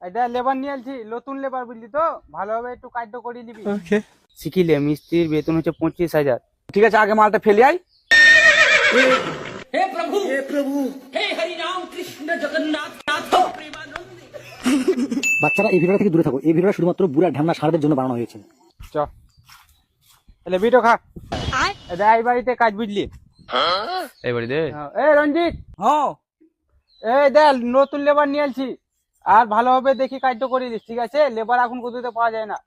এটা লেবার নিয়ে আসছি, নতুন লেবার বুঝলি তো, ভালোভাবে একটু কাজ করে নিবি। শিখিলে মিস্ত্রির বেতন হচ্ছে 25,000। ঠিক আছে, আগে মালটা ফেলি আই। বাচ্চারা এই ভিডিওটা থেকে দূরে থাকো। এই ভিডিওটা শুধুমাত্র বুড়া ঢ্যামনা ষাঁড়দের জন্য বানানো হয়েছে। চ তাহলে বিটো খা। এটা এই বাড়িতে কাজ বুঝলি। এই বাড়িতে এ রঞ্জিত, হ্যাঁ এই দেখ নতুন লেবার নিয়ে আসছি, আর ভালোভাবে দেখি কাজটা করে দিস, ঠিক আছে? লেবার এখন কোথাও পাওয়া যায় না।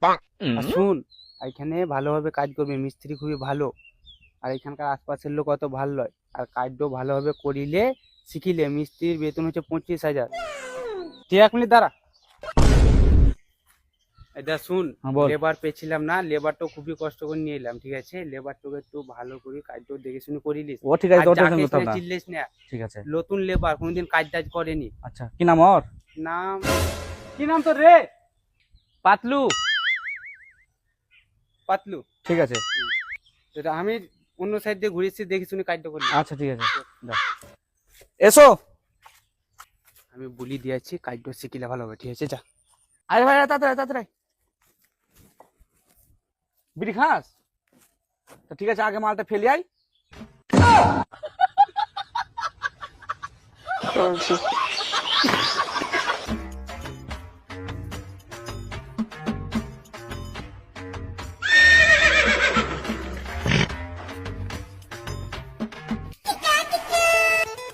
আর শুন, এখানে ভালোভাবে কাজ করবি, মিস্ত্রি খুবই ভালো, আর এখানকার আশপাশের লোক অত ভালো নয়, আর কাজটা ভালোভাবে করিলে শিখিলে মিস্ত্রির বেতন হচ্ছে 25,000। ঠিক এক মিনিট দাঁড়া। এটা শুন, হ্যাঁ, বল। লেবার পেয়েছিলাম না, লেবারটা খুবই কষ্ট করে নিয়ে এলাম, ঠিক আছে? লেবারটাকে একটু ভালো করে কাজটা দেখে শুনে করিলিস। ও ঠিক আছে, আর তোর যাকে টেনশন করতে হবে এখানে না। চিল্লিস না, ঠিক আছে, নতুন লেবার কোনোদিন কাজ টাজ করেনি। আচ্ছা কি নাম ওর? নাম কি নাম তোর রে? পাতলু। পাতলু, ঠিক আছে, এটা আমি অন্য সাইড দিয়ে ঘুরেছি, দেখি শুনে কাজটা করি। আচ্ছা ঠিক আছে, যা। এসো। আমি বলি দিয়েছি, কাজটা শিখিলে ভালো হবে, ঠিক আছে? যা। আরে ভাই, তাড়াতাড়ি তাড়াতাড়ি। বিড়ি খাস? তো ঠিক আছে, আগে মালটা ফেলি আই।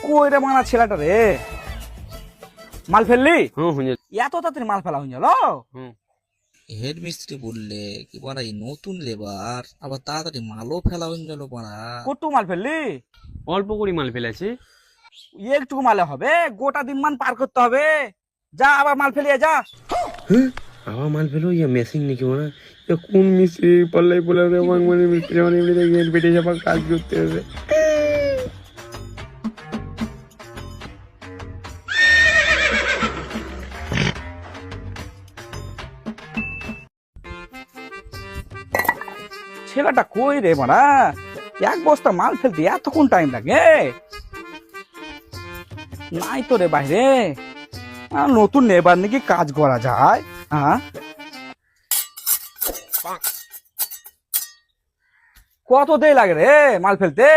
কই রে মানা ছেলেটা রে, মাল ফেললি? এত তাড়াতাড়ি মাল ফেলা হয়ে গেল? হেড মিস্ত্রি বললে কি বাড়া এই নতুন লেবার আবার তাড়াতাড়ি মালও ফেলা হয়ে গেল বাড়া। কত মাল ফেললি? অল্প করে মাল ফেলেছি। একটুকু মালে হবে? গোটা দিন মান পার করতে হবে। যা আবার মাল ফেলিয়ে যা। আবার মাল ফেলো, ইয়া মেশিন নাকি ওরা? কোন মিস্ত্রি পাল্লাই বলে মানে মিস্ত্রি মানে এমনি পেটে যাবার কাজ করতে হবে। ছেলেটা কই রে মারা, এক বস্তা মাল ফেলতে এতক্ষণ টাইম লাগে? নাই তো রে বাইরে। নতুন নেবার নাকি কাজ করা যায়? হ্যাঁ, কত দেরি লাগে রে মাল ফেলতে?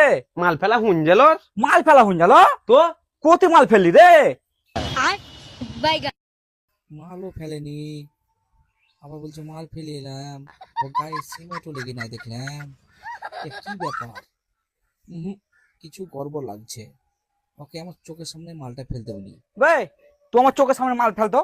মাল ফেলা হুন গেল মাল ফেলা হয়ে গেল তো। কত মাল ফেললি রে? মালও ফেলেনি, আবার বলছে মাল ফেলে এলাম, ও গায়ে সিমেন্টও লেগে নাই দেখলাম। এ কি ব্যাপার? কিছু গড়বড় লাগছে। ওকে আমার চোখের সামনে মালটা ফেলতে বলি। বে, তুই আমার চোখের সামনে মাল ফেলতো?